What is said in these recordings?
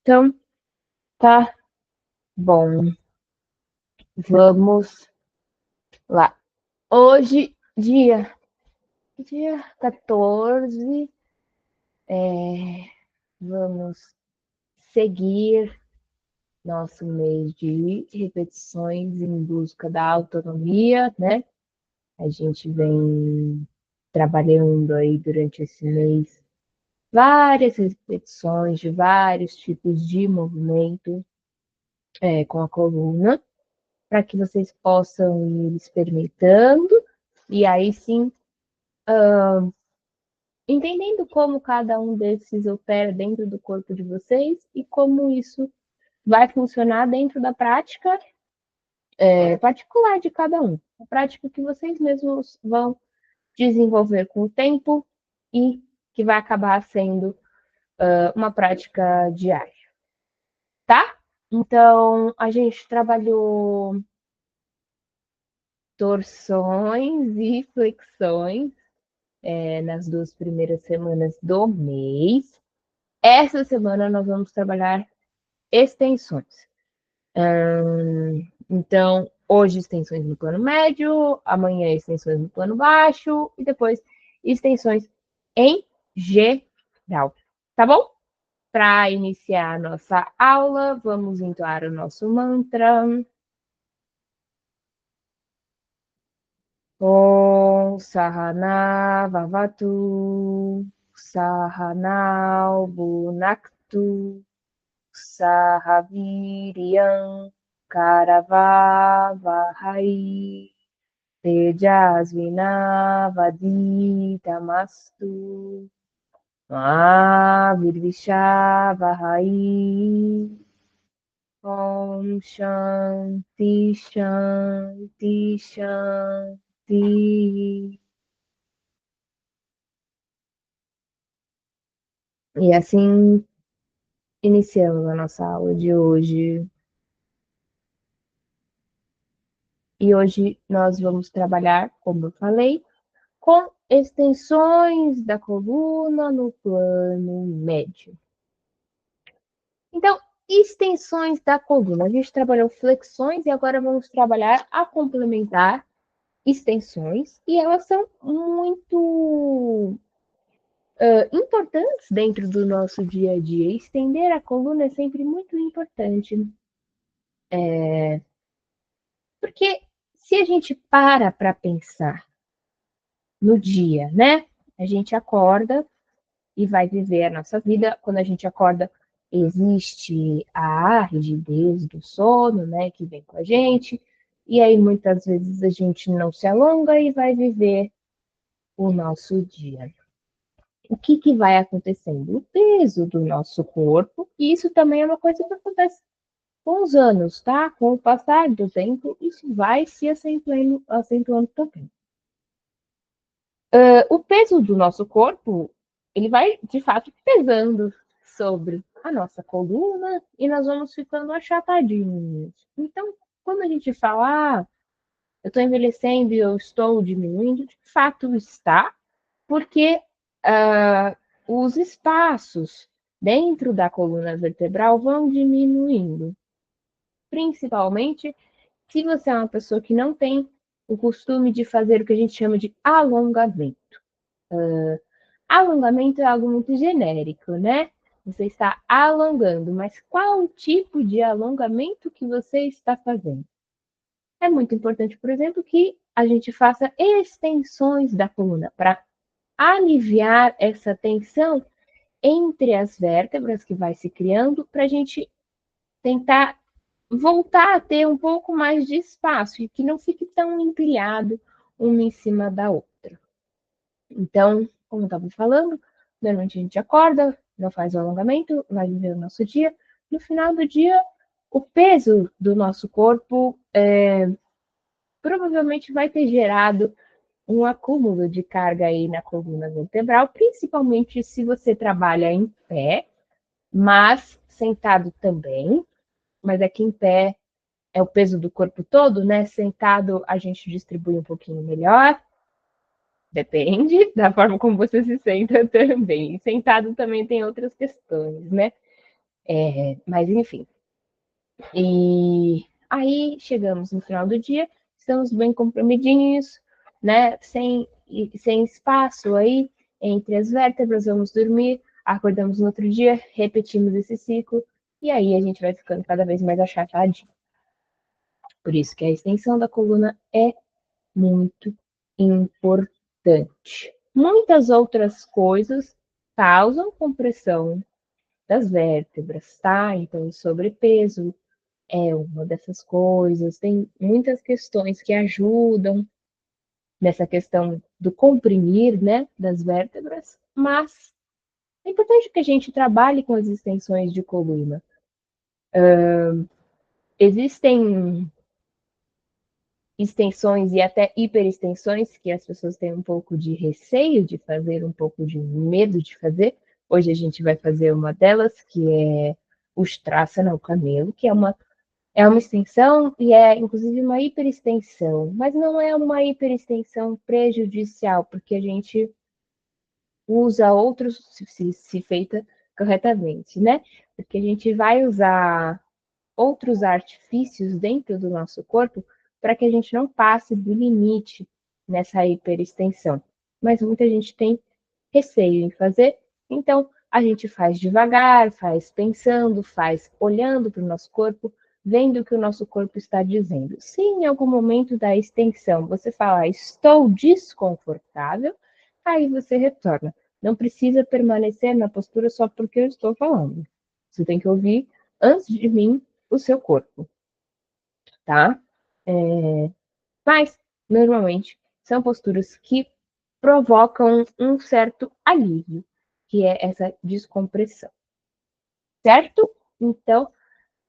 Então, tá bom. Vamos lá. Hoje, dia 14, vamos seguir nosso mês de repetições em busca da autonomia, né? A gente vem trabalhando aí durante esse mês várias repetições de vários tipos de movimento com a coluna, para que vocês possam ir experimentando e aí sim entendendo como cada um desses opera dentro do corpo de vocês e como isso vai funcionar dentro da prática particular de cada um. A prática que vocês mesmos vão desenvolver com o tempo e que vai acabar sendo uma prática diária, tá? Então, a gente trabalhou torções e flexões nas 2 primeiras semanas do mês. Essa semana nós vamos trabalhar extensões. Então, hoje extensões no plano médio, amanhã extensões no plano baixo e depois extensões em geral. Tá bom? Para iniciar a nossa aula, vamos entoar o nosso mantra. Om Sahana Vavatu Sahanau Bhunaktu Sahaviriam Karavavahai Tejasvinavaditamastu Virvishavahai. Om Shanti Shanti Shanti. E assim iniciamos a nossa aula de hoje. E hoje nós vamos trabalhar, como eu falei, com extensões da coluna no plano médio. Então, extensões da coluna. A gente trabalhou flexões e agora vamos trabalhar a complementar extensões. E elas são muito importantes dentro do nosso dia a dia. Estender a coluna é sempre muito importante. Porque se a gente para pensar no dia, né? A gente acorda e vai viver a nossa vida. Quando a gente acorda, existe a rigidez do sono, né, que vem com a gente. E aí muitas vezes a gente não se alonga e vai viver o nosso dia. O que, que vai acontecendo? O peso do nosso corpo, e isso também é uma coisa que acontece com os anos, tá? Com o passar do tempo, isso vai se acentuando também. O peso do nosso corpo, ele vai, de fato, pesando sobre a nossa coluna e nós vamos ficando achatadinhos. Então, quando a gente fala, eu estou envelhecendo e eu estou diminuindo, de fato está, porque os espaços dentro da coluna vertebral vão diminuindo. Principalmente se você é uma pessoa que não tem o costume de fazer o que a gente chama de alongamento. Alongamento é algo muito genérico, né? Você está alongando, mas qual o tipo de alongamento que você está fazendo? É muito importante, por exemplo, que a gente faça extensões da coluna para aliviar essa tensão entre as vértebras que vai se criando, para a gente tentar voltar a ter um pouco mais de espaço e que não fique tão empilhado uma em cima da outra. Então, como eu estava falando, normalmente a gente acorda, não faz o alongamento, vai viver o nosso dia. No final do dia, o peso do nosso corpo provavelmente vai ter gerado um acúmulo de carga aí na coluna vertebral, principalmente se você trabalha em pé, mas sentado também. Mas aqui em pé é o peso do corpo todo, né? Sentado a gente distribui um pouquinho melhor. Depende da forma como você se senta também. E sentado também tem outras questões, né? Mas enfim. E aí chegamos no final do dia, estamos bem comprimidinhos, né? Sem espaço aí entre as vértebras, vamos dormir, acordamos no outro dia, repetimos esse ciclo, e aí a gente vai ficando cada vez mais achatadinho. Por isso que a extensão da coluna é muito importante. Muitas outras coisas causam compressão das vértebras, tá? Então, o sobrepeso é uma dessas coisas. Tem muitas questões que ajudam nessa questão do comprimir, né, das vértebras, mas é importante que a gente trabalhe com as extensões de coluna. Existem extensões e até hiperextensões que as pessoas têm um pouco de receio de fazer, um pouco de medo de fazer. Hoje a gente vai fazer uma delas, que é o Strasana, o camelo, que é uma extensão e é inclusive uma hiperextensão, mas não é uma hiperextensão prejudicial, porque a gente usa outros, se feita corretamente, né? Porque a gente vai usar outros artifícios dentro do nosso corpo para que a gente não passe do limite nessa hiperextensão. Mas muita gente tem receio em fazer, então a gente faz devagar, faz pensando, faz olhando para o nosso corpo, vendo o que o nosso corpo está dizendo. Se em algum momento da extensão você falar estou desconfortável, aí você retorna. Não precisa permanecer na postura só porque eu estou falando. Você tem que ouvir, antes de mim, o seu corpo, tá? Mas, normalmente, são posturas que provocam um certo alívio, que é essa descompressão, certo? Então,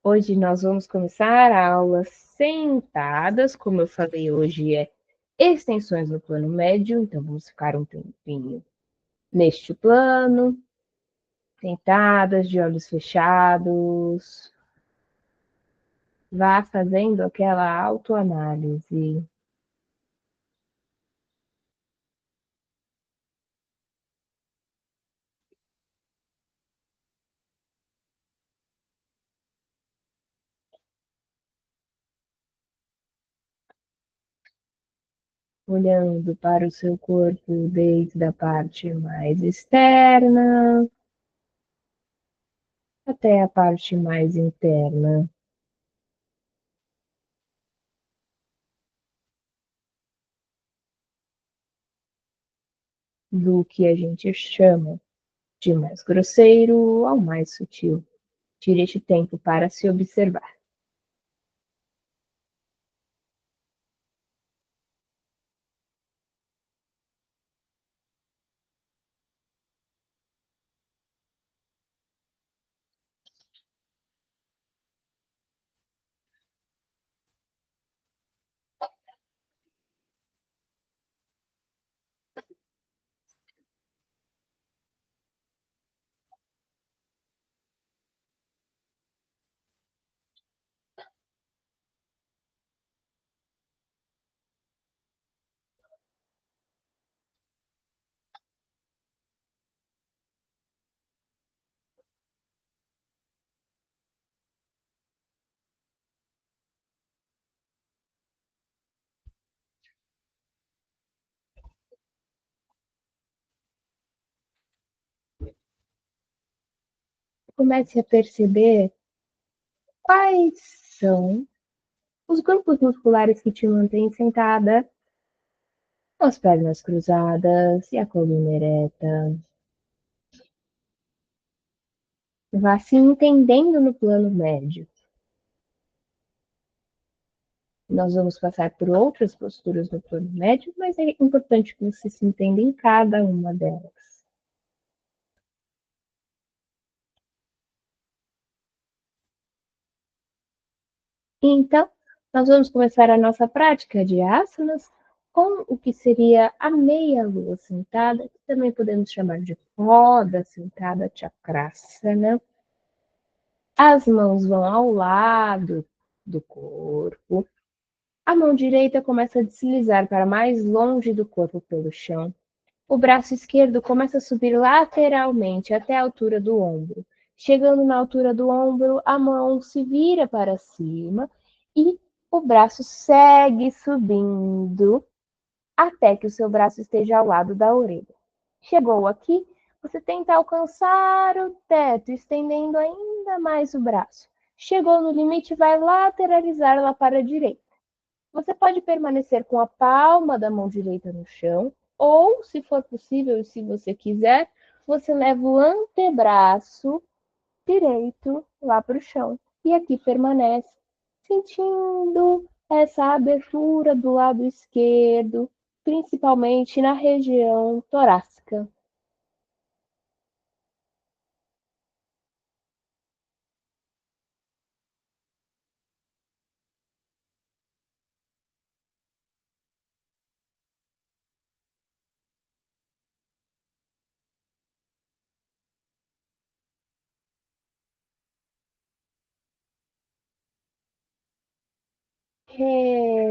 hoje nós vamos começar a aula sentadas, como eu falei, hoje é extensões no plano médio, então vamos ficar um tempinho neste plano, sentadas, de olhos fechados, vá fazendo aquela autoanálise. Olhando para o seu corpo desde a parte mais externa até a parte mais interna, do que a gente chama de mais grosseiro ao mais sutil. Tire este tempo para se observar. Comece a perceber quais são os grupos musculares que te mantêm sentada, as pernas cruzadas e a coluna ereta. Vá se entendendo no plano médio. Nós vamos passar por outras posturas no plano médio, mas é importante que você se entenda em cada uma delas. Então, nós vamos começar a nossa prática de asanas com o que seria a meia-lua sentada, que também podemos chamar de roda sentada, chakrasana. As mãos vão ao lado do corpo. A mão direita começa a deslizar para mais longe do corpo pelo chão. O braço esquerdo começa a subir lateralmente até a altura do ombro. Chegando na altura do ombro, a mão se vira para cima e o braço segue subindo até que o seu braço esteja ao lado da orelha. Chegou aqui, você tenta alcançar o teto, estendendo ainda mais o braço. Chegou no limite, vai lateralizar lá para a direita. Você pode permanecer com a palma da mão direita no chão, ou, se for possível e se você quiser, você leva o antebraço direito lá para o chão. E aqui permanece, sentindo essa abertura do lado esquerdo, principalmente na região torácica.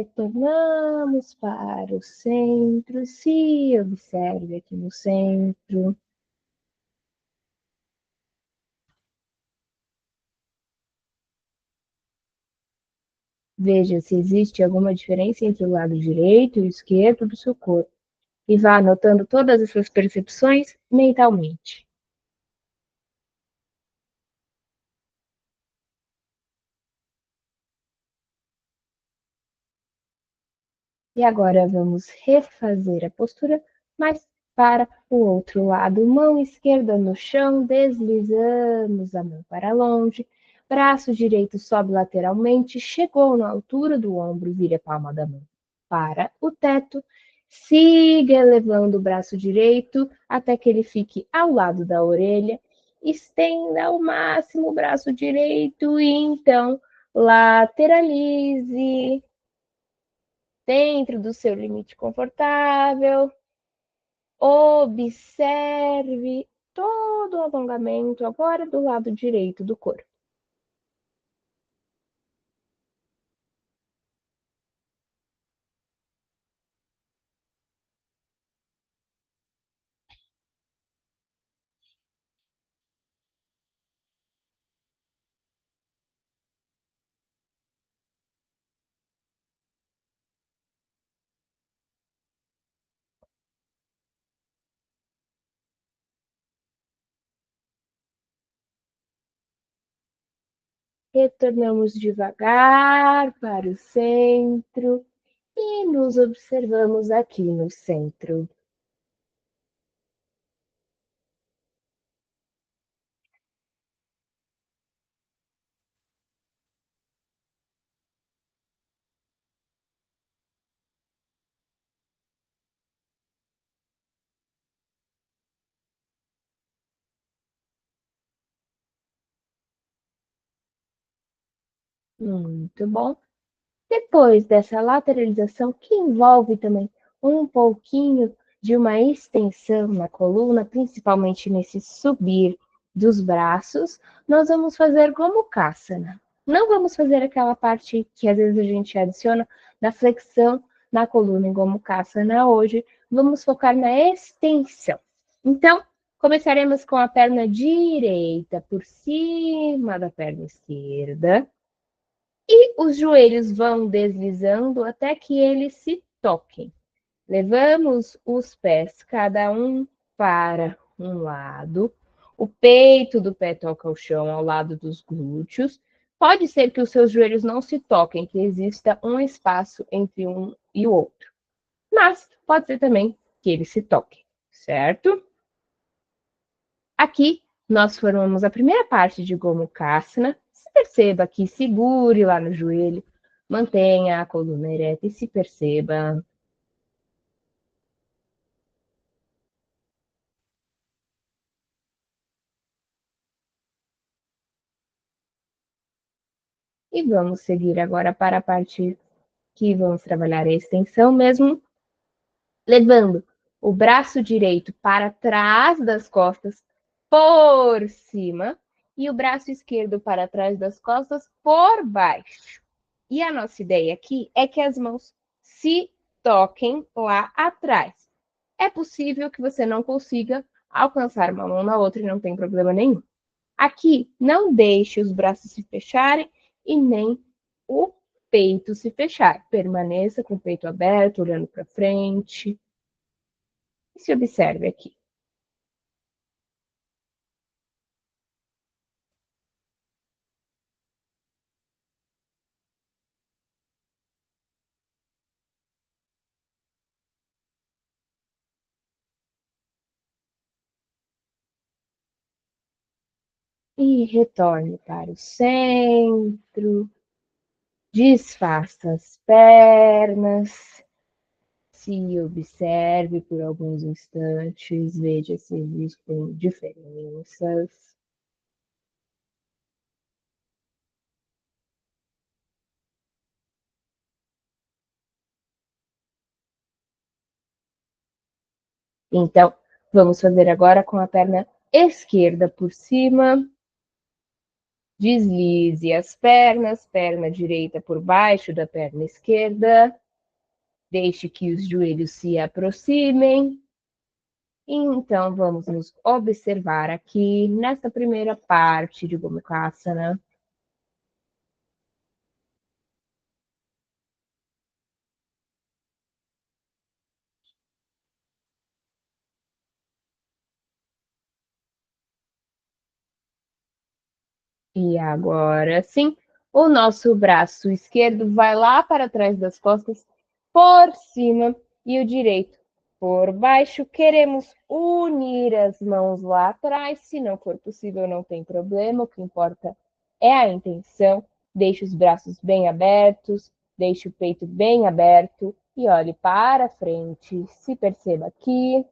Retornamos para o centro. Se observe aqui no centro. Veja se existe alguma diferença entre o lado direito e o esquerdo do seu corpo. E vá anotando todas essas percepções mentalmente. E agora vamos refazer a postura, mas para o outro lado. Mão esquerda no chão, deslizamos a mão para longe. Braço direito sobe lateralmente, chegou na altura do ombro, vire a palma da mão para o teto. Siga elevando o braço direito até que ele fique ao lado da orelha. Estenda ao máximo o braço direito e então lateralize dentro do seu limite confortável. Observe todo o alongamento agora do lado direito do corpo. Retornamos devagar para o centro e nos observamos aqui no centro. Muito bom. Depois dessa lateralização, que envolve também um pouquinho de uma extensão na coluna, principalmente nesse subir dos braços, nós vamos fazer Gomukhasana. Não vamos fazer aquela parte que às vezes a gente adiciona da flexão na coluna em Gomukhasana hoje. Vamos focar na extensão. Então, começaremos com a perna direita por cima da perna esquerda e os joelhos vão deslizando até que eles se toquem. Levamos os pés, cada um para um lado. O peito do pé toca o chão ao lado dos glúteos. Pode ser que os seus joelhos não se toquem, que exista um espaço entre um e o outro. Mas pode ser também que eles se toquem, certo? Aqui nós formamos a primeira parte de Gomukhasana. Se perceba que segure lá no joelho, mantenha a coluna ereta e se perceba. E vamos seguir agora para a parte que vamos trabalhar a extensão mesmo, levando o braço direito para trás das costas, por cima, e o braço esquerdo para trás das costas, por baixo. E a nossa ideia aqui é que as mãos se toquem lá atrás. É possível que você não consiga alcançar uma mão na outra e não tem problema nenhum. Aqui, não deixe os braços se fecharem e nem o peito se fechar. Permaneça com o peito aberto, olhando para frente. E se observe aqui. E retorne para o centro. Desfaça as pernas. Se observe por alguns instantes, veja se existem diferenças. Então, vamos fazer agora com a perna esquerda por cima. Deslize as pernas, perna direita por baixo da perna esquerda. Deixe que os joelhos se aproximem. Então, vamos nos observar aqui nesta primeira parte de Gomukhasana. E agora sim, o nosso braço esquerdo vai lá para trás das costas, por cima, e o direito por baixo. Queremos unir as mãos lá atrás. Se não for possível, não tem problema. O que importa é a intenção. Deixe os braços bem abertos, deixe o peito bem aberto e olhe para frente. Se perceba aqui.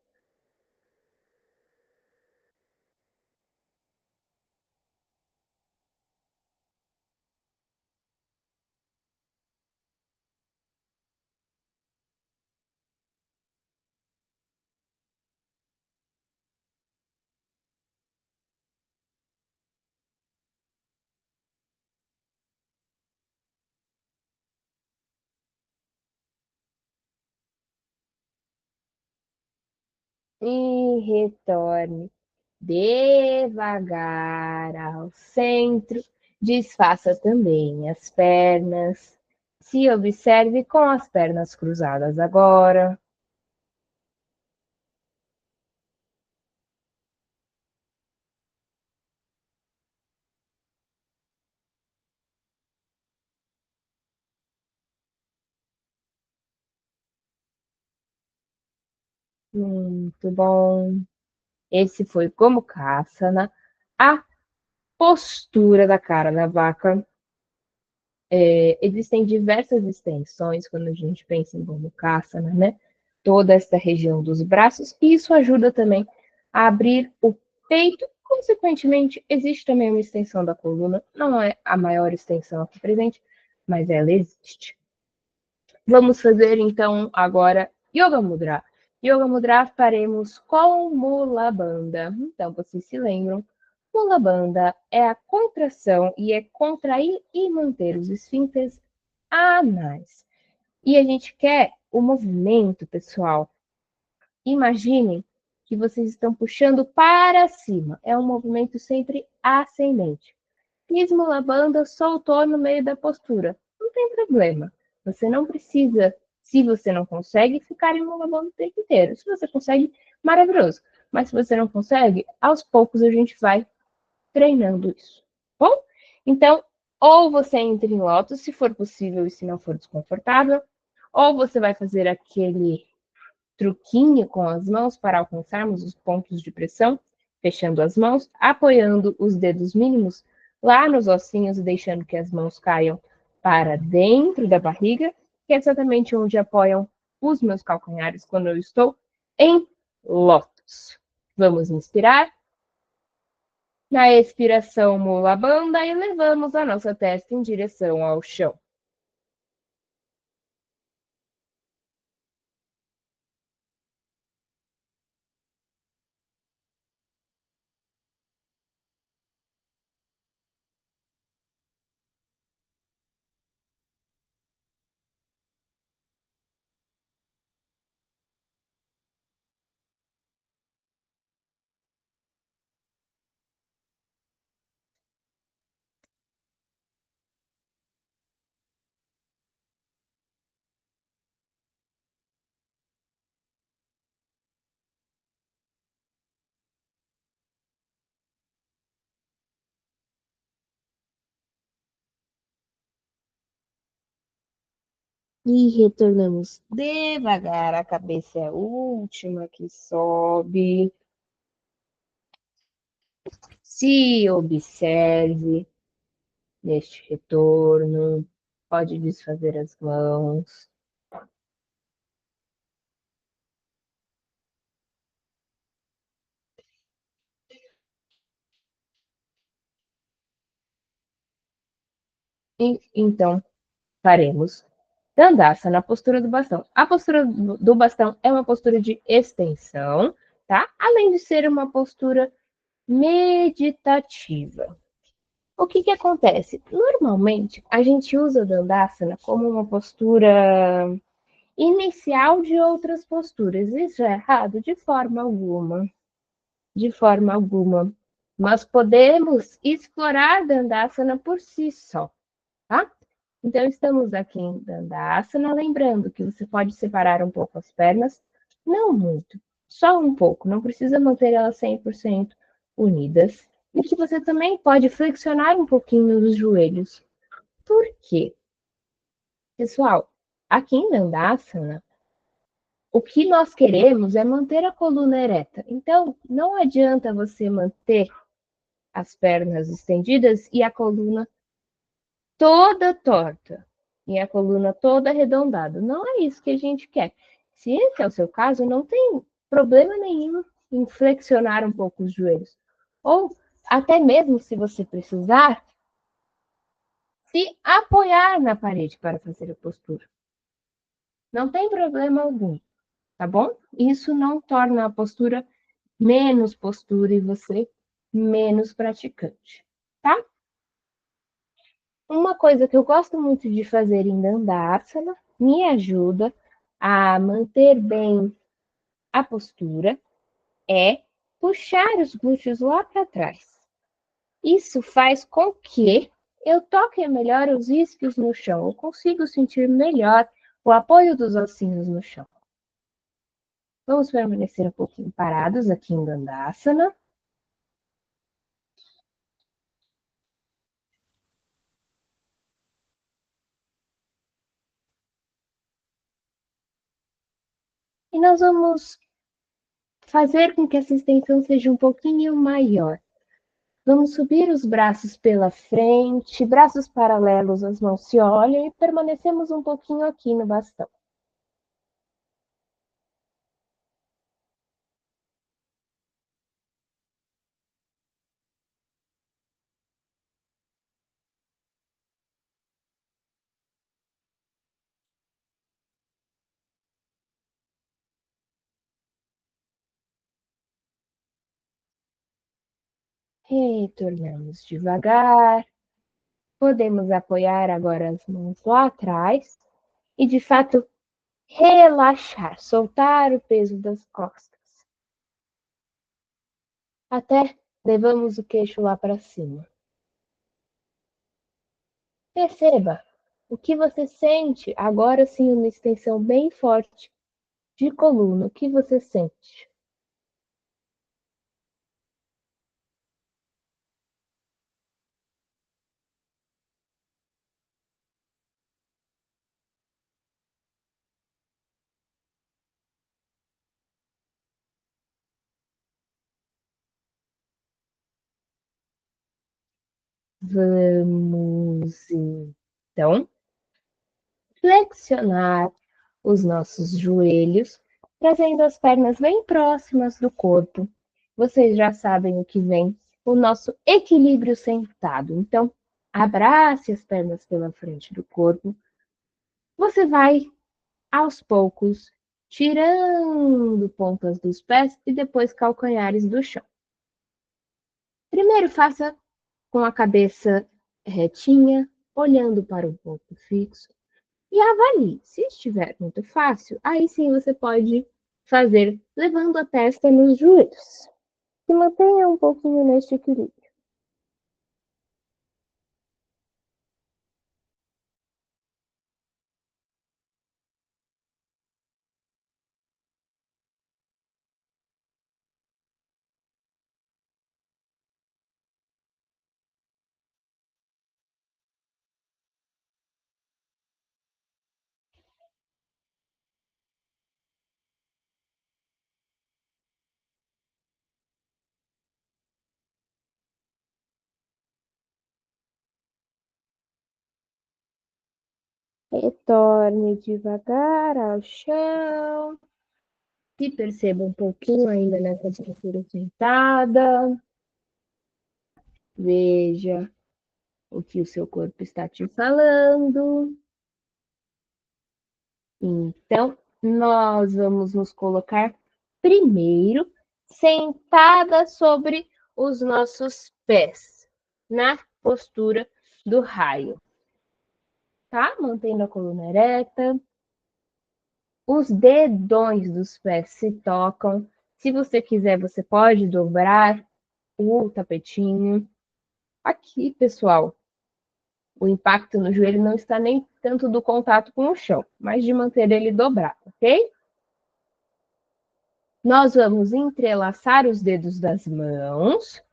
E retorne devagar ao centro. Desfaça também as pernas. Se observe com as pernas cruzadas agora. Muito bom. Esse foi como Gomukhasana, a postura da cara da vaca. Existem diversas extensões quando a gente pensa em Gomukhasana, né? Toda esta região dos braços, e isso ajuda também a abrir o peito. Consequentemente, existe também uma extensão da coluna, não é a maior extensão aqui presente, mas ela existe. Vamos fazer então agora Yoga Mudra. Yoga Mudra faremos com Mula Bandha. Então, vocês se lembram, Mula Bandha é a contração e é contrair e manter os esfíncteres anais. E a gente quer o movimento, pessoal. Imaginem que vocês estão puxando para cima. É um movimento sempre ascendente. Fiz Mula Bandha, soltou no meio da postura. Não tem problema. Você não precisa, se você não consegue, ficar em Mula Bandha o tempo inteiro. Se você consegue, maravilhoso. Mas se você não consegue, aos poucos a gente vai treinando isso. Bom? Então, ou você entra em lótus, se for possível e se não for desconfortável, ou você vai fazer aquele truquinho com as mãos para alcançarmos os pontos de pressão, fechando as mãos, apoiando os dedos mínimos lá nos ossinhos e deixando que as mãos caiam para dentro da barriga, que é exatamente onde apoiam os meus calcanhares quando eu estou em lótus. Vamos inspirar. Na expiração, mula banda e levamos a nossa testa em direção ao chão. E retornamos devagar. A cabeça é a última que sobe. Se observe neste retorno. Pode desfazer as mãos. E, então, faremos Dandasana na postura do bastão. A postura do bastão é uma postura de extensão, tá? Além de ser uma postura meditativa. O que que acontece? Normalmente, a gente usa o Dandasana como uma postura inicial de outras posturas. Isso é errado? De forma alguma. De forma alguma. Nós podemos explorar Dandasana por si só, tá? Então, estamos aqui em Dandasana, lembrando que você pode separar um pouco as pernas, não muito, só um pouco, não precisa manter elas 100% unidas. E que você também pode flexionar um pouquinho os joelhos. Por quê? Pessoal, aqui em Dandasana, o que nós queremos é manter a coluna ereta. Então, não adianta você manter as pernas estendidas e a coluna toda torta e a coluna toda arredondada. Não é isso que a gente quer. Se esse é o seu caso, não tem problema nenhum em flexionar um pouco os joelhos. Ou até mesmo se você precisar, se apoiar na parede para fazer a postura. Não tem problema algum, tá bom? Isso não torna a postura menos postura e você menos praticante, tá? Uma coisa que eu gosto muito de fazer em Dandasana, me ajuda a manter bem a postura, é puxar os glúteos lá para trás. Isso faz com que eu toque melhor os isquios no chão, eu consigo sentir melhor o apoio dos ossinhos no chão. Vamos permanecer um pouquinho parados aqui em Dandasana. E nós vamos fazer com que essa extensão seja um pouquinho maior. Vamos subir os braços pela frente, braços paralelos, as mãos se olham e permanecemos um pouquinho aqui no bastão. Retornamos devagar. Podemos apoiar agora as mãos lá atrás e, de fato, relaxar, soltar o peso das costas. Até levamos o queixo lá para cima. Perceba o que você sente, agora sim, uma extensão bem forte de coluna. O que você sente? Vamos então flexionar os nossos joelhos, trazendo as pernas bem próximas do corpo. Vocês já sabem o que vem, o nosso equilíbrio sentado. Então, abrace as pernas pela frente do corpo. Você vai, aos poucos, tirando pontas dos pés e depois calcanhares do chão. Primeiro, faça com a cabeça retinha, olhando para o ponto fixo. E avalie. Se estiver muito fácil, aí sim você pode fazer levando a testa nos joelhos. Se mantenha um pouquinho neste equilíbrio. Retorne devagar ao chão. Se perceba um pouquinho ainda nessa postura sentada. Veja o que o seu corpo está te falando. Então, nós vamos nos colocar primeiro sentada sobre os nossos pés, na postura do raio, tá? Mantendo a coluna ereta. Os dedões dos pés se tocam. Se você quiser, você pode dobrar o tapetinho. Aqui, pessoal, o impacto no joelho não está nem tanto do contato com o chão, mas de manter ele dobrado, ok? Nós vamos entrelaçar os dedos das mãos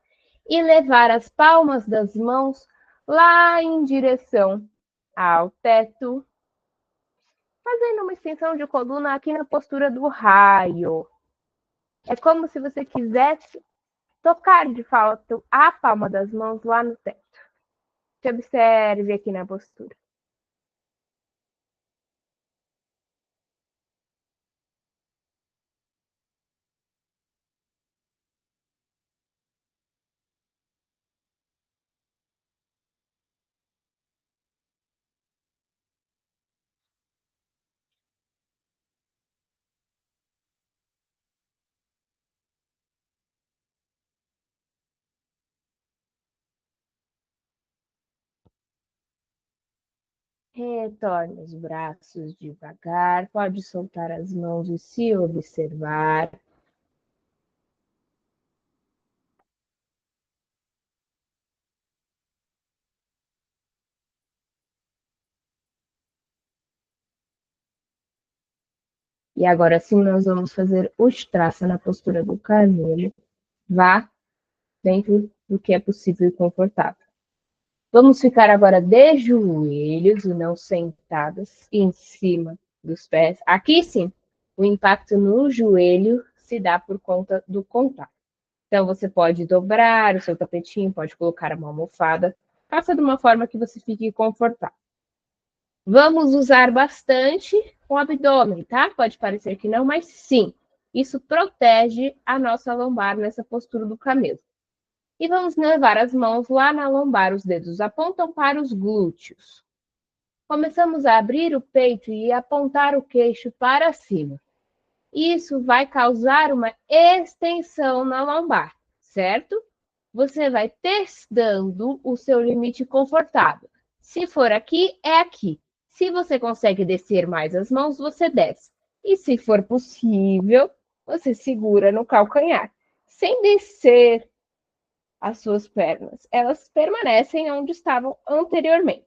e levar as palmas das mãos lá em direção ao teto, fazendo uma extensão de coluna aqui na postura do raio. É como se você quisesse tocar de fato a palma das mãos lá no teto. Se observe aqui na postura. Retorne os braços devagar, pode soltar as mãos e se observar. E agora sim nós vamos fazer o traça na postura do camelo. Vá dentro do que é possível e confortável. Vamos ficar agora de joelhos e não sentadas em cima dos pés. Aqui sim, o impacto no joelho se dá por conta do contato. Então você pode dobrar o seu tapetinho, pode colocar uma almofada. Faça de uma forma que você fique confortável. Vamos usar bastante o abdômen, tá? Pode parecer que não, mas sim. Isso protege a nossa lombar nessa postura do camelo. E vamos levar as mãos lá na lombar, os dedos apontam para os glúteos. Começamos a abrir o peito e apontar o queixo para cima. Isso vai causar uma extensão na lombar, certo? Você vai testando o seu limite confortável. Se for aqui, é aqui. Se você consegue descer mais as mãos, você desce. E se for possível, você segura no calcanhar, sem descer as suas pernas. Elas permanecem onde estavam anteriormente.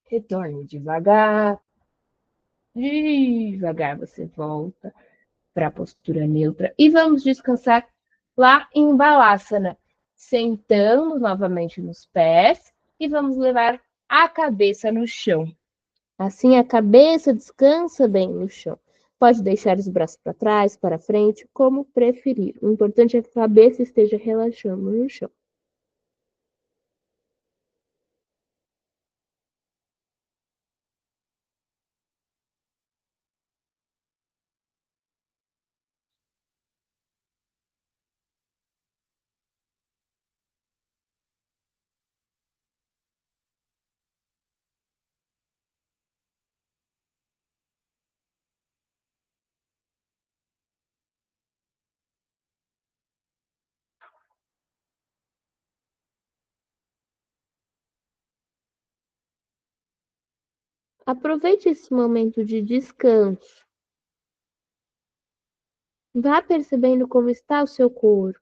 Retorne devagar. Devagar você volta para a postura neutra. E vamos descansar lá em Balasana. Sentamos novamente nos pés e vamos levar a cabeça no chão. Assim a cabeça descansa bem no chão. Pode deixar os braços para trás, para frente, como preferir. O importante é que a cabeça esteja relaxando no chão. Aproveite esse momento de descanso. Vá percebendo como está o seu corpo.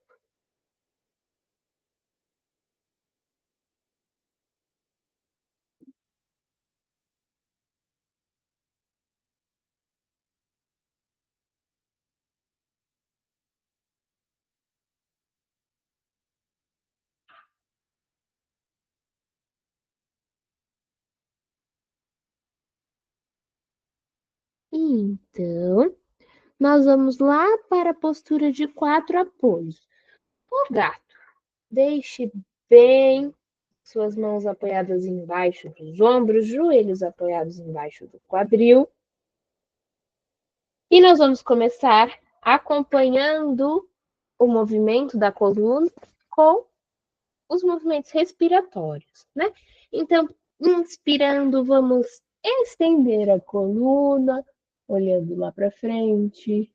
Então, nós vamos lá para a postura de 4 apoios. O gato, deixe bem suas mãos apoiadas embaixo dos ombros, joelhos apoiados embaixo do quadril. E nós vamos começar acompanhando o movimento da coluna com os movimentos respiratórios, né? Então, inspirando, vamos estender a coluna, olhando lá para frente.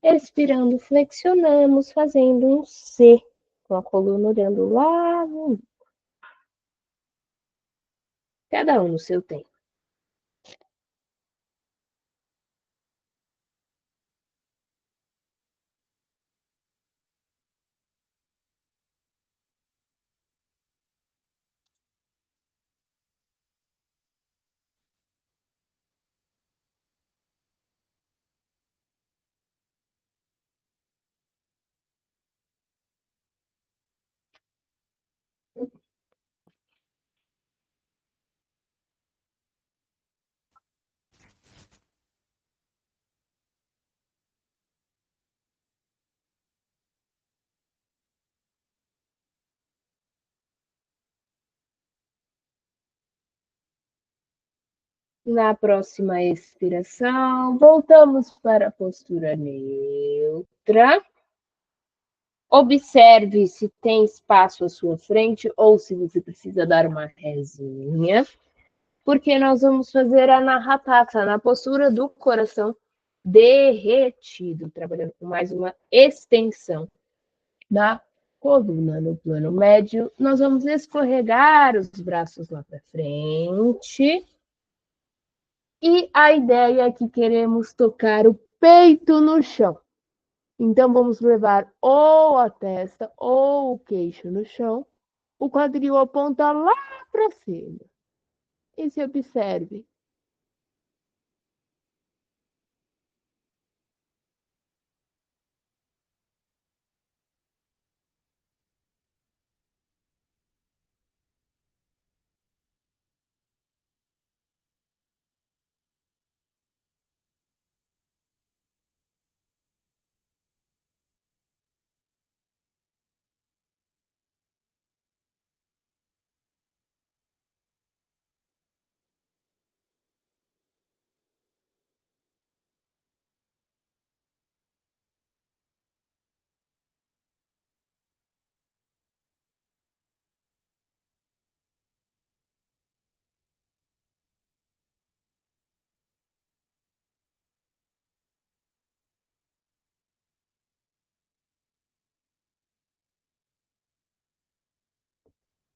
Expirando, flexionamos, fazendo um C, com a coluna olhando lá, cada um no seu tempo. Na próxima expiração, voltamos para a postura neutra. Observe se tem espaço à sua frente ou se você precisa dar uma resinha, porque nós vamos fazer a Anahatata, na postura do coração derretido, trabalhando com mais uma extensão da coluna no plano médio. Nós vamos escorregar os braços lá para frente. E a ideia é que queremos tocar o peito no chão. Então, vamos levar ou a testa ou o queixo no chão. O quadril aponta lá para cima. E se observe.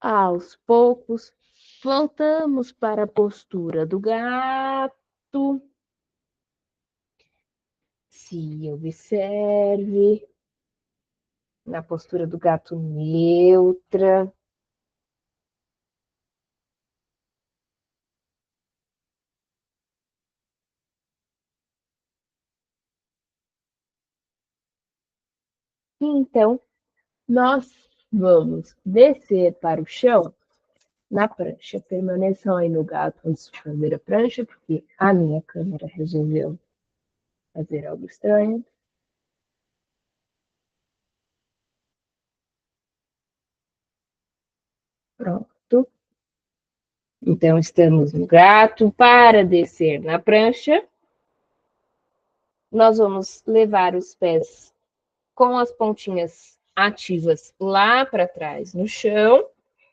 Aos poucos, voltamos para a postura do gato. Se observe na postura do gato neutra. Então, nós vamos descer para o chão na prancha. Permaneçam aí no gato antes de fazer a prancha, porque a minha câmera resolveu fazer algo estranho. Pronto. Então, estamos no gato. Para descer na prancha, nós vamos levar os pés com as pontinhas ativas lá para trás no chão.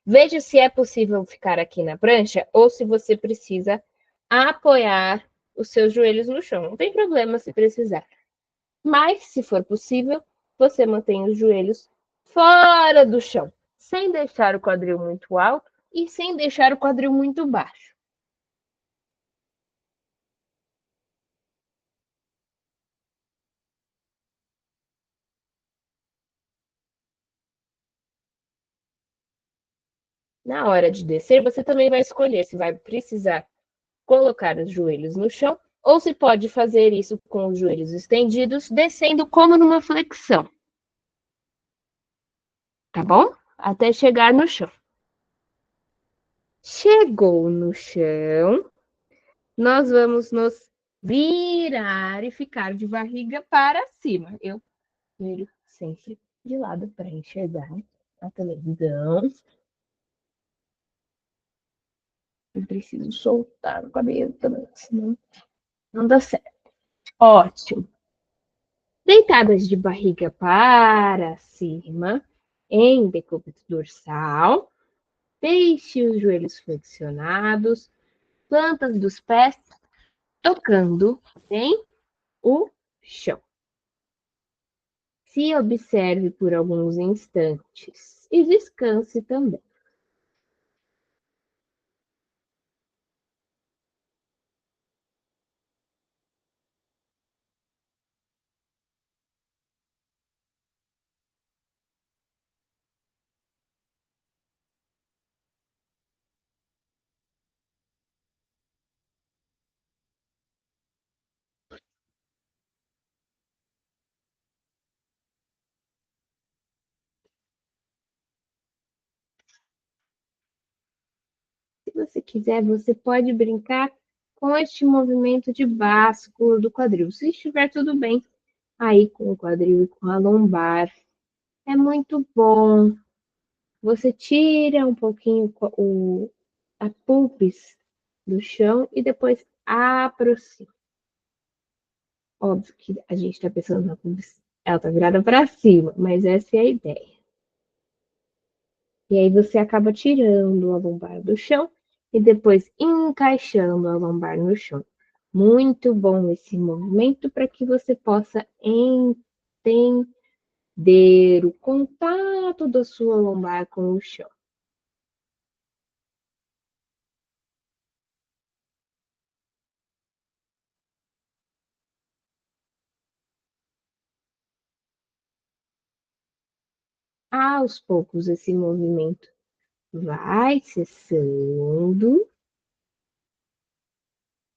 Veja se é possível ficar aqui na prancha ou se você precisa apoiar os seus joelhos no chão. Não tem problema se precisar. Mas, se for possível, você mantém os joelhos fora do chão, sem deixar o quadril muito alto e sem deixar o quadril muito baixo. Na hora de descer, você também vai escolher se vai precisar colocar os joelhos no chão ou se pode fazer isso com os joelhos estendidos, descendo como numa flexão. Tá bom? Até chegar no chão. Chegou no chão, nós vamos nos Virar e ficar de barriga para cima. Eu viro sempre de lado para enxergar a televisão. Eu preciso soltar o cabelo também, senão não dá certo. Ótimo. Deitadas de barriga para cima, em decúbito dorsal. Deixe os joelhos flexionados, plantas dos pés tocando em o chão. Se observe por alguns instantes e descanse também. Se você quiser, você pode brincar com este movimento de báscula do quadril. Se estiver tudo bem, aí com o quadril e com a lombar. É muito bom. Você tira um pouquinho a pubis do chão e depois aproxima. Óbvio que a gente está pensando na pubis, ela está virada para cima, mas essa é a ideia. E aí você acaba tirando a lombar do chão e depois encaixando a lombar no chão. Muito bom esse movimento para que você possa entender o contato da sua lombar com o chão. Aos poucos, esse movimento vai cessando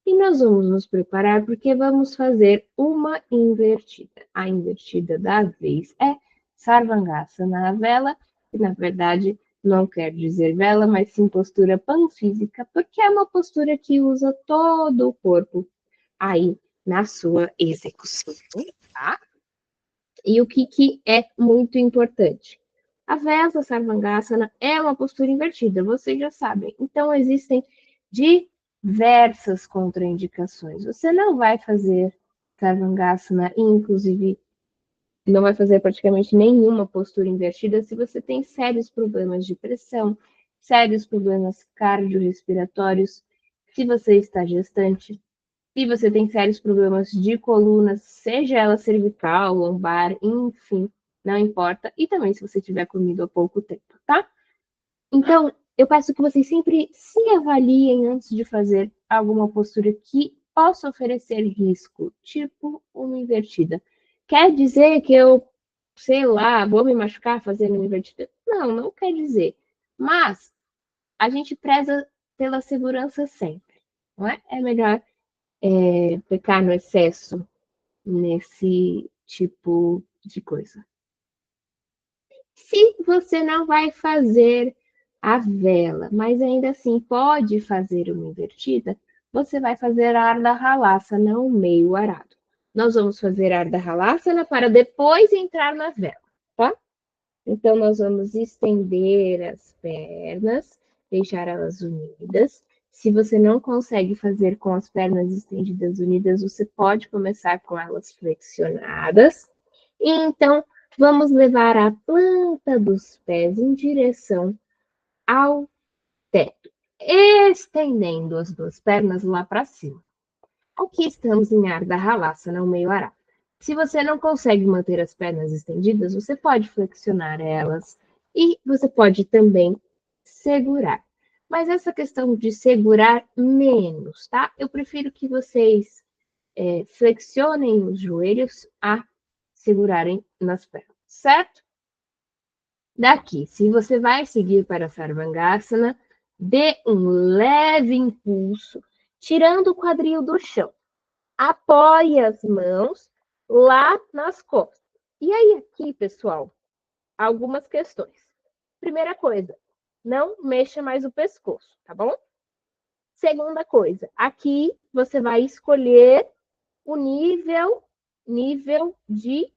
e nós vamos nos preparar porque vamos fazer uma invertida. A invertida da vez é Sarvangasana na vela, que na verdade não quer dizer vela, mas sim postura panfísica, porque é uma postura que usa todo o corpo aí na sua execução, tá? E o que é muito importante? A Vesa Sarvangasana é uma postura invertida, vocês já sabem. Então, existem diversas contraindicações. Você não vai fazer Sarvangasana, inclusive, não vai fazer praticamente nenhuma postura invertida se você tem sérios problemas de pressão, sérios problemas cardiorrespiratórios, se você está gestante, se você tem sérios problemas de coluna, seja ela cervical, lombar, enfim, não importa. E também se você tiver comido há pouco tempo, tá? Então, eu peço que vocês sempre se avaliem antes de fazer alguma postura que possa oferecer risco, tipo uma invertida. Quer dizer que eu, sei lá, vou me machucar fazendo uma invertida? Não, não quer dizer. Mas a gente preza pela segurança sempre, não é? É melhor pecar no excesso nesse tipo de coisa. Se você não vai fazer a vela, mas ainda assim pode fazer uma invertida, você vai fazer a Ardha Halasana, não meio arado. Nós vamos fazer a Ardha Halasana para depois entrar na vela, tá? Então, nós vamos estender as pernas, deixar elas unidas. Se você não consegue fazer com as pernas estendidas unidas, você pode começar com elas flexionadas. E então, vamos levar a planta dos pés em direção ao teto, estendendo as duas pernas lá para cima. Aqui estamos em Ardha Halasana, o meio arado. Se você não consegue manter as pernas estendidas, você pode flexionar elas e você pode também segurar. Mas essa questão de segurar menos, tá? Eu prefiro que vocês flexionem os joelhos a segurarem nas pernas, certo? Daqui, se você vai seguir para a Sarvangasana, dê um leve impulso, tirando o quadril do chão. Apoie as mãos lá nas costas. E aí, aqui, pessoal, algumas questões. Primeira coisa, não mexa mais o pescoço, tá bom? Segunda coisa, aqui você vai escolher o nível de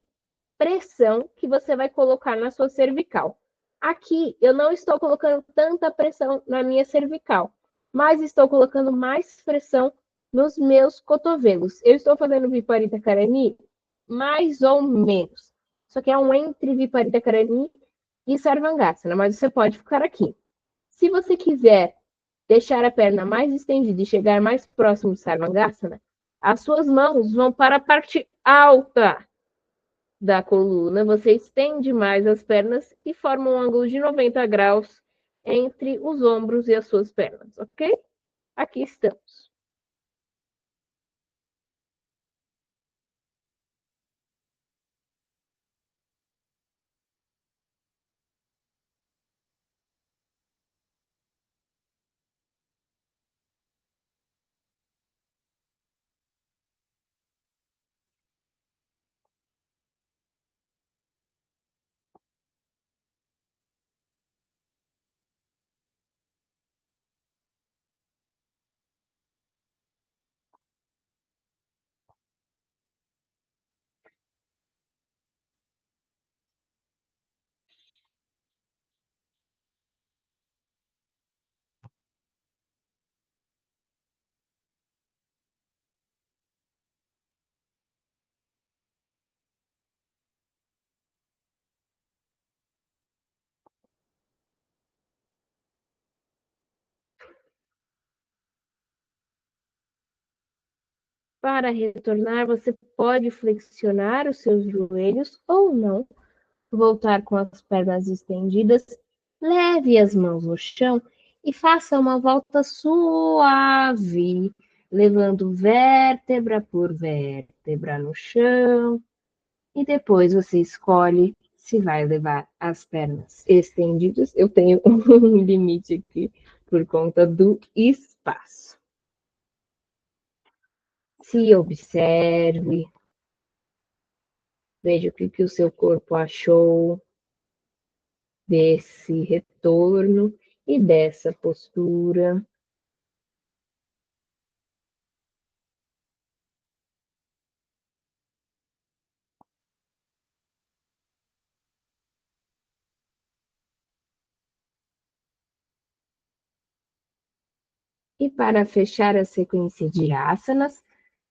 pressão que você vai colocar na sua cervical. Aqui eu não estou colocando tanta pressão na minha cervical, mas estou colocando mais pressão nos meus cotovelos. Eu estou fazendo Viparita Karani mais ou menos. Só que é um entre Viparita Karani e Sarvangasana, mas você pode ficar aqui. Se você quiser deixar a perna mais estendida e chegar mais próximo do Sarvangasana, as suas mãos vão para a parte alta da coluna, você estende mais as pernas e forma um ângulo de 90 graus entre os ombros e as suas pernas, ok? Aqui estamos. Para retornar, você pode flexionar os seus joelhos ou não, voltar com as pernas estendidas, leve as mãos no chão e faça uma volta suave, levando vértebra por vértebra no chão. E depois você escolhe se vai levar as pernas estendidas. Eu tenho um limite aqui por conta do espaço. Se observe, veja o que o seu corpo achou desse retorno e dessa postura. E para fechar a sequência de asanas,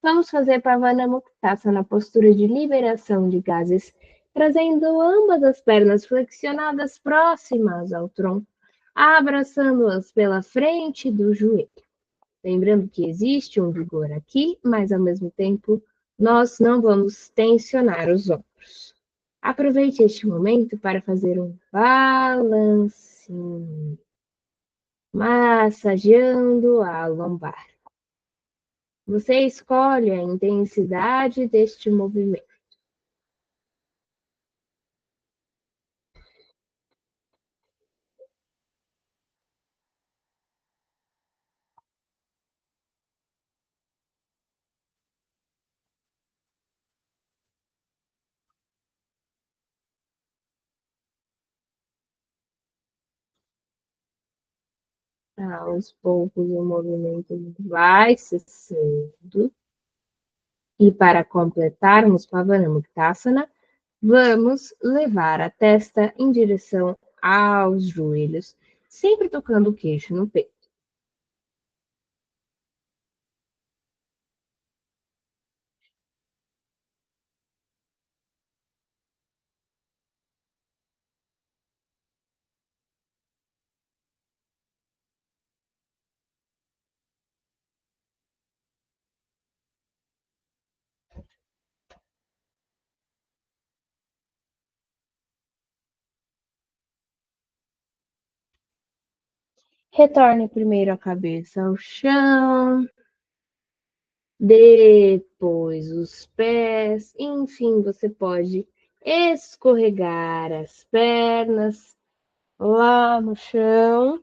vamos fazer Pavana Muktasana, na postura de liberação de gases, trazendo ambas as pernas flexionadas próximas ao tronco, abraçando-as pela frente do joelho. Lembrando que existe um vigor aqui, mas ao mesmo tempo nós não vamos tensionar os ombros. Aproveite este momento para fazer um balancinho, massageando a lombar. Você escolhe a intensidade deste movimento. Aos poucos o movimento vai cessando. E para completarmos Pavanamuktasana, vamos levar a testa em direção aos joelhos, sempre tocando o queixo no peito. Retorne primeiro a cabeça ao chão, depois os pés, enfim, você pode escorregar as pernas lá no chão.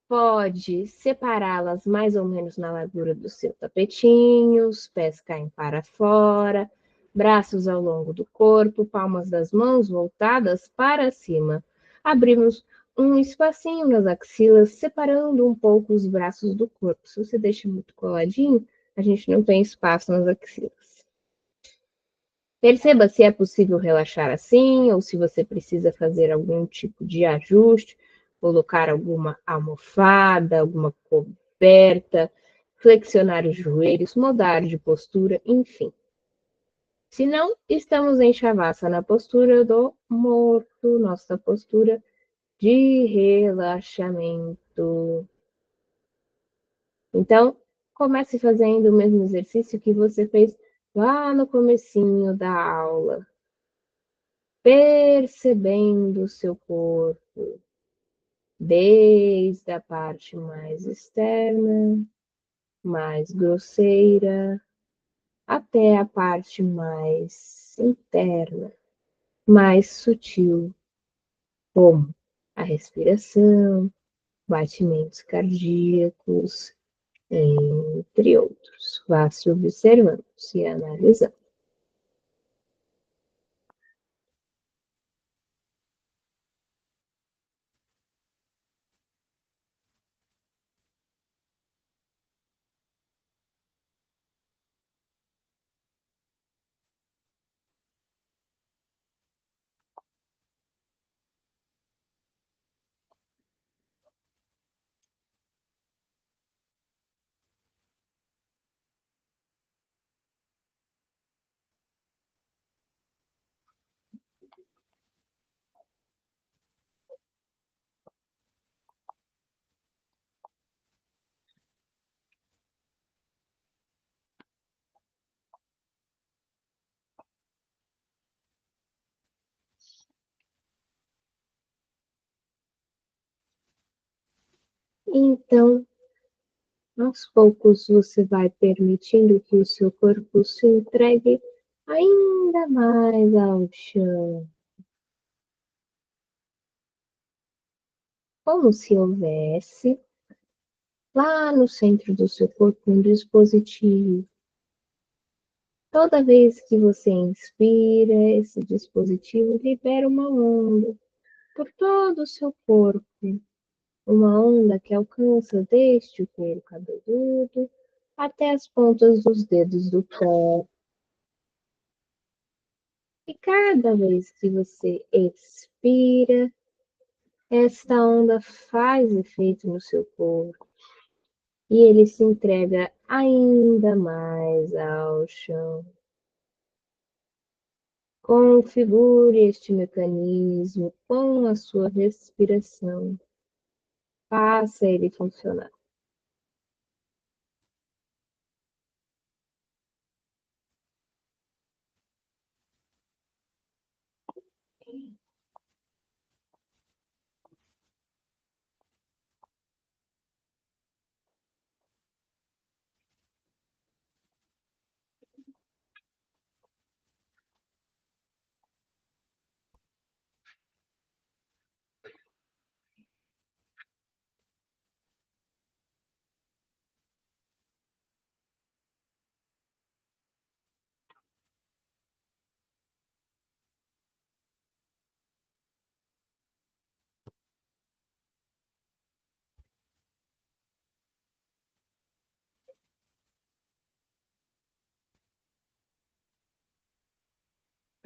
Pode separá-las mais ou menos na largura do seu tapetinho, os pés caem para fora, braços ao longo do corpo, palmas das mãos voltadas para cima. Abrimos um espacinho nas axilas, separando um pouco os braços do corpo. Se você deixa muito coladinho, a gente não tem espaço nas axilas. Perceba se é possível relaxar assim, ou se você precisa fazer algum tipo de ajuste, colocar alguma almofada, alguma coberta, flexionar os joelhos, mudar de postura, enfim. Se não, estamos em Shavasana, postura do morto, nossa postura de relaxamento. Então, comece fazendo o mesmo exercício que você fez lá no comecinho da aula, percebendo o seu corpo, desde a parte mais externa, mais grosseira, até a parte mais interna, mais sutil, como a respiração, batimentos cardíacos, entre outros. Vá se observando, se analisando. Então, aos poucos, você vai permitindo que o seu corpo se entregue ainda mais ao chão, como se houvesse lá no centro do seu corpo um dispositivo. Toda vez que você inspira, esse dispositivo libera uma onda por todo o seu corpo, uma onda que alcança desde o couro cabeludo até as pontas dos dedos do pé. E cada vez que você expira, esta onda faz efeito no seu corpo e ele se entrega ainda mais ao chão. Configure este mecanismo com a sua respiração. Faça ele funcionar.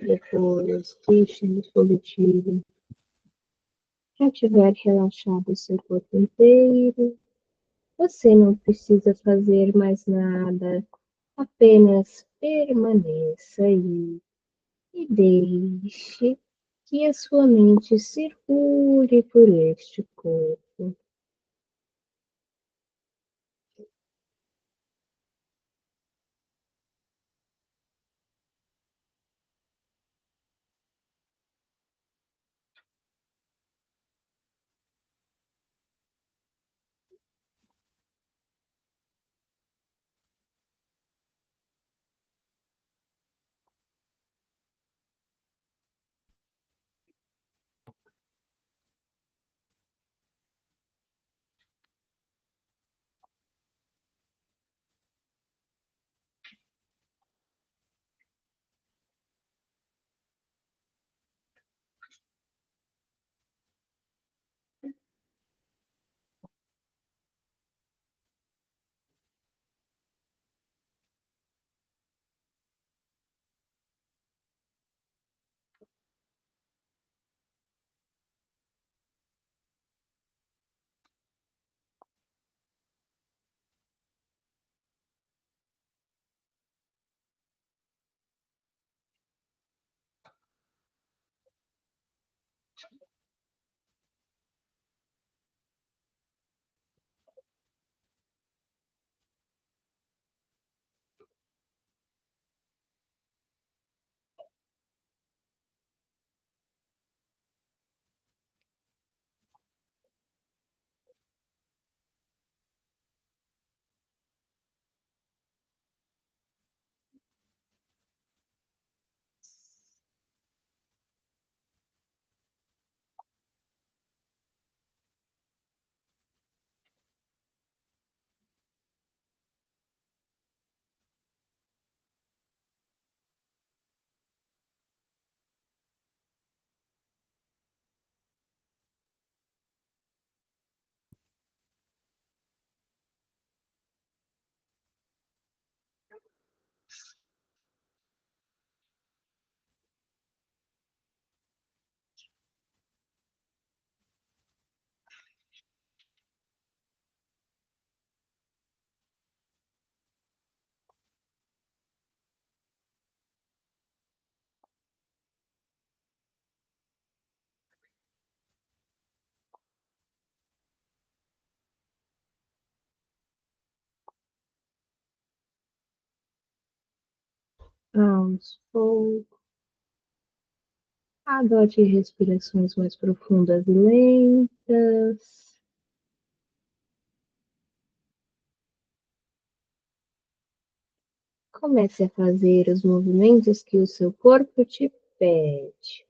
Depois, deixe no coletivo. Já tiver relaxado o seu corpo inteiro, você não precisa fazer mais nada, apenas permaneça aí e deixe que a sua mente circule por este corpo. Aos poucos, adote respirações mais profundas e lentas. Comece a fazer os movimentos que o seu corpo te pede.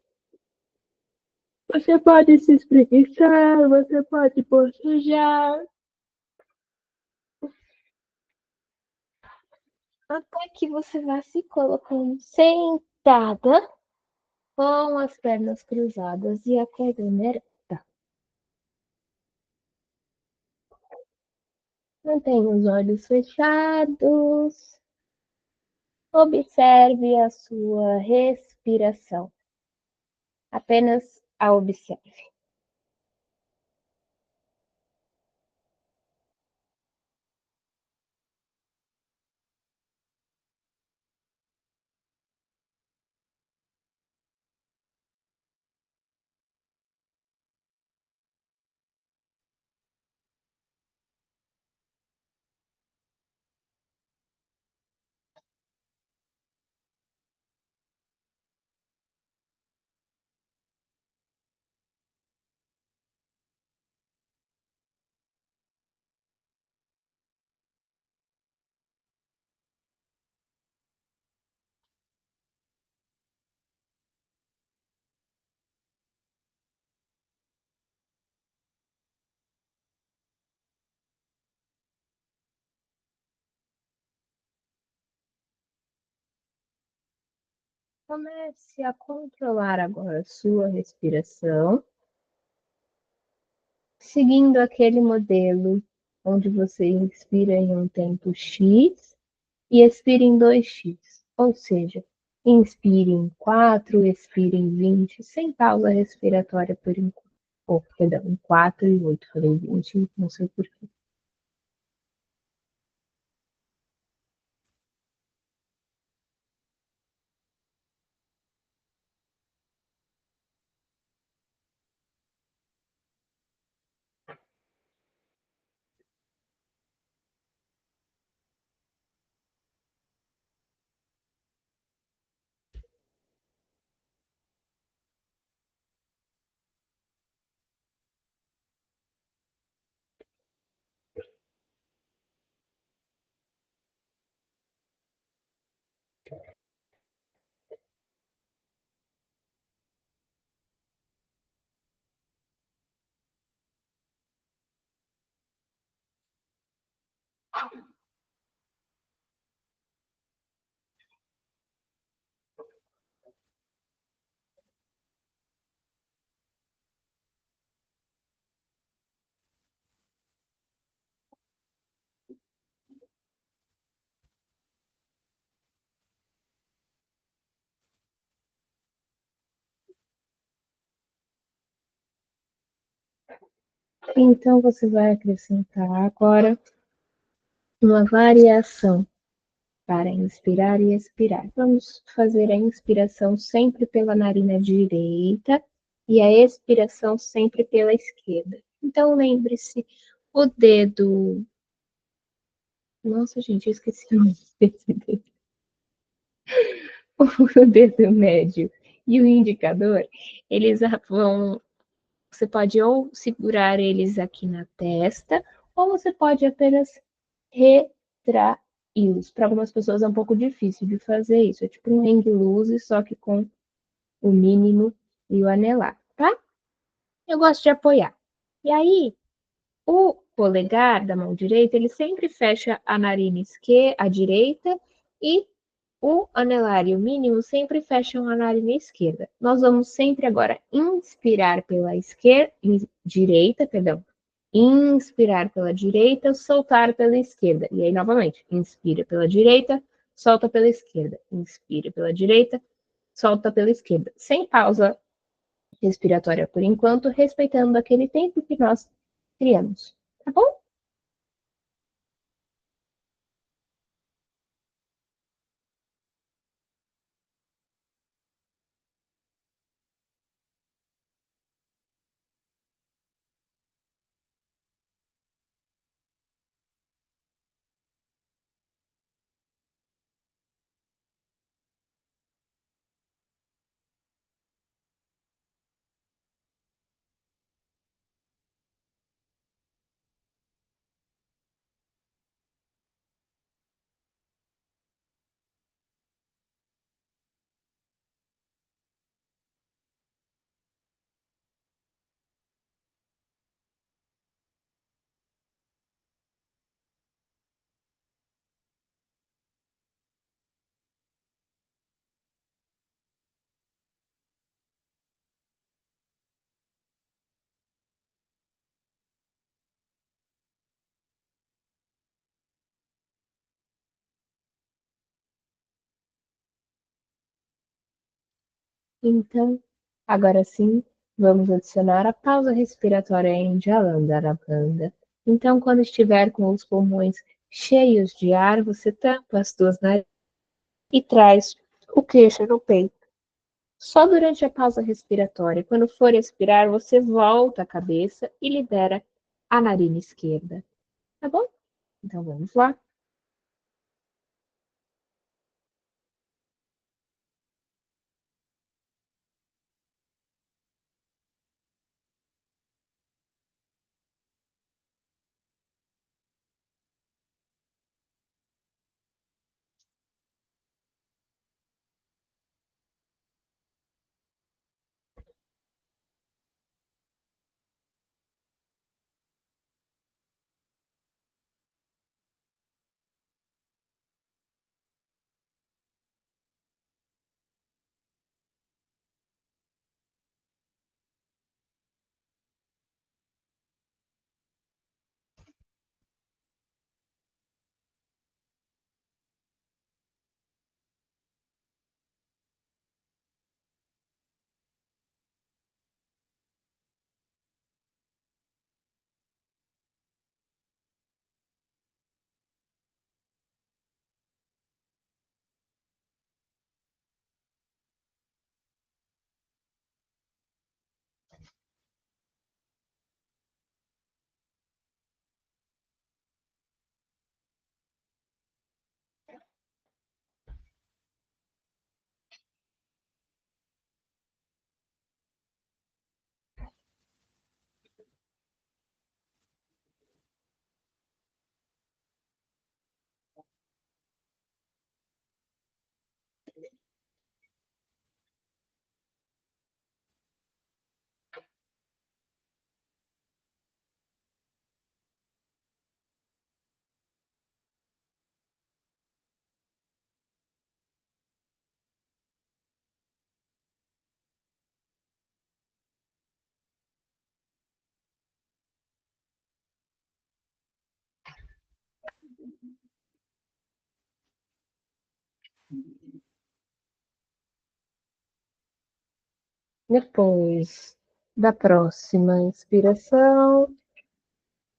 Você pode se espreguiçar, você pode bocejar, até que você vá se colocando sentada, com as pernas cruzadas e a coluna ereta. Mantenha os olhos fechados. Observe a sua respiração. Apenas a observe. Comece a controlar agora a sua respiração, seguindo aquele modelo onde você inspira em um tempo X e expira em 2x. Ou seja, inspire em 4, expire em 20, sem pausa respiratória por enquanto. Ou, perdão, em 4 e 8, falei 20, não sei porquê. Então, você vai acrescentar agora uma variação para inspirar e expirar. Vamos fazer a inspiração sempre pela narina direita e a expiração sempre pela esquerda. Então, lembre-se, o dedo. Nossa, gente, eu esqueci o nome desse dedo. O dedo médio e o indicador, eles vão. Você pode ou segurar eles aqui na testa, ou você pode apenas retraí-los. Para algumas pessoas é um pouco difícil de fazer isso. É tipo um hang loose, só que com o mínimo e o anelar, tá? Eu gosto de apoiar. E aí, o polegar da mão direita, ele sempre fecha a narina esquerda, a direita, e o anelar e o mínimo sempre fecham a narina esquerda. Nós vamos sempre agora inspirar pela esquerda, direita, perdão. Inspirar pela direita, soltar pela esquerda. E aí, novamente, inspira pela direita, solta pela esquerda. Inspira pela direita, solta pela esquerda. Sem pausa respiratória por enquanto, respeitando aquele tempo que nós criamos. Tá bom? Então, agora sim, vamos adicionar a pausa respiratória em Jalandhara-bandha. Então, quando estiver com os pulmões cheios de ar, você tampa as duas narinas e traz o queixo no peito. Só durante a pausa respiratória. Quando for expirar, você volta a cabeça e libera a narina esquerda. Tá bom? Então vamos lá. Depois da próxima inspiração,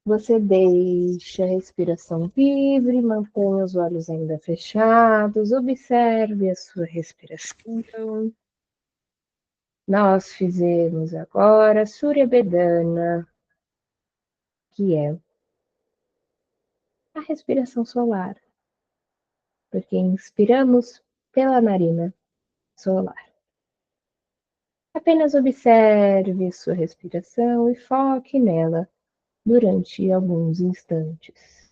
você deixa a respiração livre, mantenha os olhos ainda fechados, observe a sua respiração. Nós fizemos agora Surya Bedana, que é a respiração solar, porque inspiramos pela narina solar. Apenas observe sua respiração e foque nela durante alguns instantes.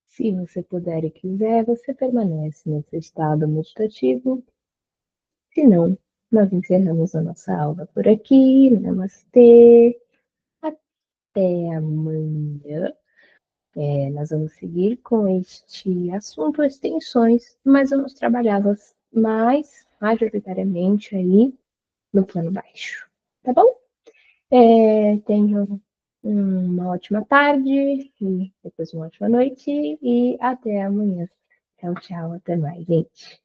Se você puder e quiser, você permanece nesse estado meditativo. Se não, nós encerramos a nossa aula por aqui. Namastê. Até amanhã. Nós vamos seguir com este assunto, extensões, mas vamos trabalhá-las mais majoritariamente aí no plano baixo. Tá bom? Tenham uma ótima tarde e depois uma ótima noite e até amanhã. Tchau, tchau. Até mais, gente.